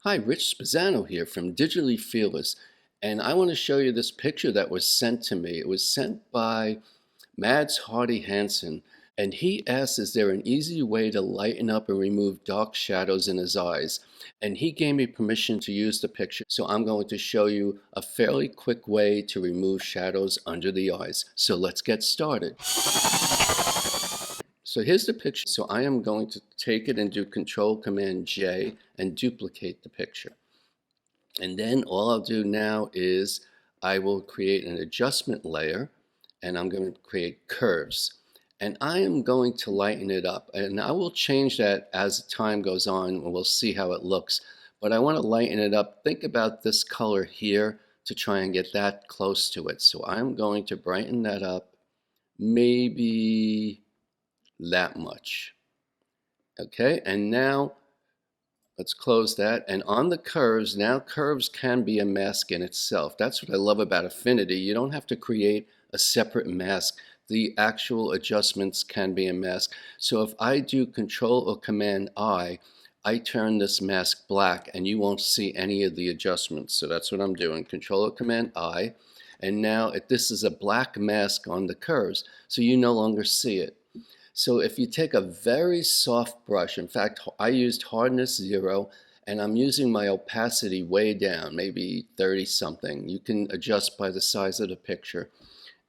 Hi, Rich Spezzano here from Digitally Fearless, and I want to show you this picture that was sent to me. It was sent by Mads Hardy Hansen, and he asked, is there an easy way to lighten up and remove dark shadows in his eyes? And he gave me permission to use the picture, so I'm going to show you a fairly quick way to remove shadows under the eyes. So let's get started. So here's the picture. So I am going to take it and do Control Command J and duplicate the picture. And then all I'll do now is I will create an adjustment layer, and I'm going to create curves. And I am going to lighten it up. And I will change that as time goes on, and we'll see how it looks. But I want to lighten it up. Think about this color here to try and get that close to it. So I'm going to brighten that up maybe that much. Okay, and now let's close that. And on the curves, now curves can be a mask in itself. That's what I love about Affinity. You don't have to create a separate mask. The actual adjustments can be a mask. So if I do Control or Command I turn this mask black and you won't see any of the adjustments. So that's what I'm doing, Control or Command I. And now this is a black mask on the curves, so you no longer see it. So if you take a very soft brush, in fact, I used hardness 0, and I'm using my opacity way down, maybe 30 something. You can adjust by the size of the picture.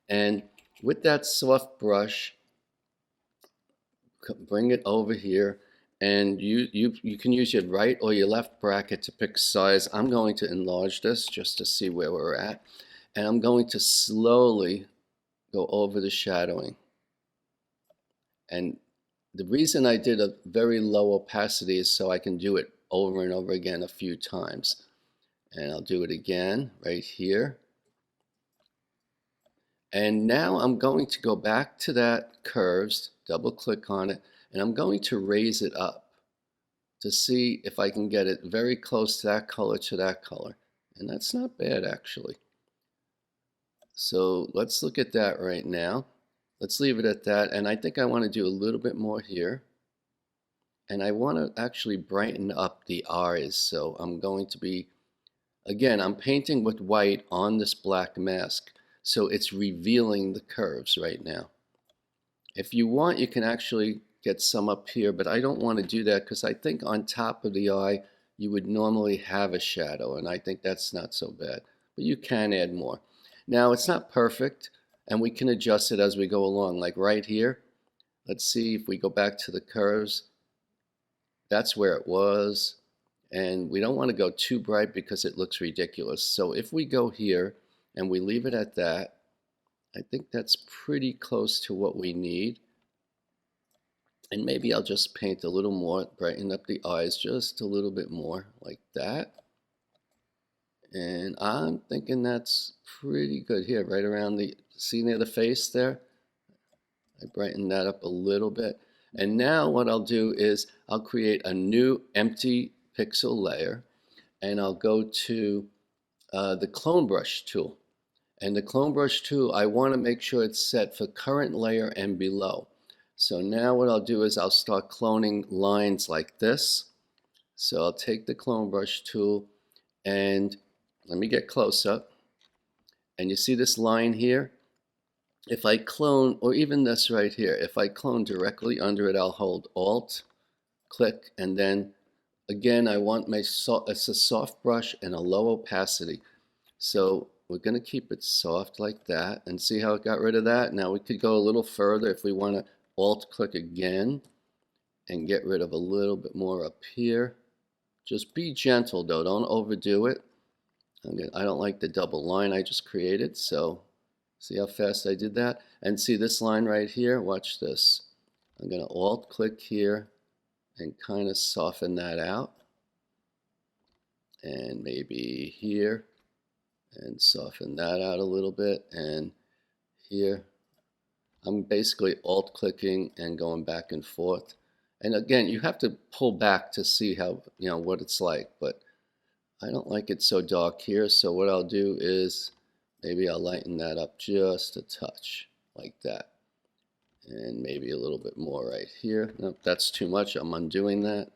And with that soft brush, bring it over here, and you can use your right or your left bracket to pick size. I'm going to enlarge this just to see where we're at. And I'm going to slowly go over the shadowing. And the reason I did a very low opacity is so I can do it over and over again a few times. And I'll do it again right here. And now I'm going to go back to that curves, double click on it, and I'm going to raise it up to see if I can get it very close to that color. And that's not bad actually. So let's look at that right now. Let's leave it at that, and I think I want to do a little bit more here. And I want to actually brighten up the eyes, so I'm going to be, again, I'm painting with white on this black mask, so it's revealing the curves right now. If you want, you can actually get some up here, but I don't want to do that because I think on top of the eye you would normally have a shadow, and I think that's not so bad. But you can add more. Now, it's not perfect, and we can adjust it as we go along. Like right here, let's see if we go back to the curves. That's where it was, and we don't want to go too bright because it looks ridiculous. So if we go here and we leave it at that, I think that's pretty close to what we need. And maybe I'll just paint a little more, brighten up the eyes just a little bit more, like that. And I'm thinking that's pretty good here, right around the, see near the face there? I brighten that up a little bit. And now what I'll do is I'll create a new empty pixel layer, and I'll go to the clone brush tool. And the clone brush tool, I want to make sure it's set for current layer and below. So now what I'll do is I'll start cloning lines like this. So I'll take the clone brush tool, and let me get close up. And you see this line here? If I clone, or even this right here, if I clone directly under it, I'll hold Alt, click, and then again, I want it's a soft brush and a low opacity. So we're going to keep it soft like that, and see how it got rid of that? Now we could go a little further if we want to Alt click again and get rid of a little bit more up here. Just be gentle though, don't overdo it. I don't like the double line I just created, so see how fast I did that? And see this line right here? Watch this. I'm going to Alt click here and kind of soften that out. And maybe here, and soften that out a little bit, and here. I'm basically Alt clicking and going back and forth. And again, you have to pull back to see how, what it's like, but I don't like it so dark here, so what I'll do is maybe I'll lighten that up just a touch, like that. And maybe a little bit more right here. Nope, that's too much. I'm undoing that.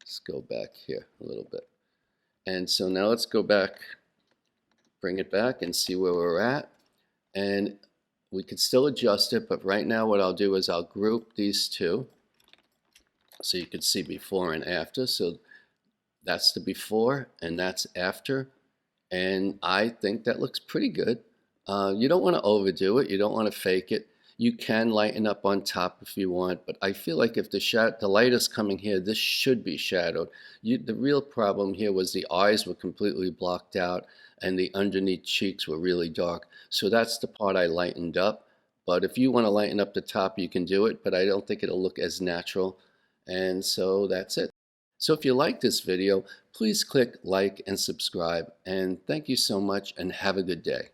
Let's go back here a little bit. And so now let's go back, bring it back and see where we're at. And we could still adjust it, but right now what I'll do is I'll group these two so you can see before and after. So that's the before and that's after. And I think that looks pretty good. You don't want to overdo it. You don't want to fake it. You can lighten up on top if you want, but I feel like if the light is coming here, this should be shadowed. The real problem here was the eyes were completely blocked out and the underneath cheeks were really dark. So that's the part I lightened up. But if you want to lighten up the top, you can do it, but I don't think it'll look as natural. And so that's it. So if you like this video, please click like and subscribe. And thank you so much and have a good day.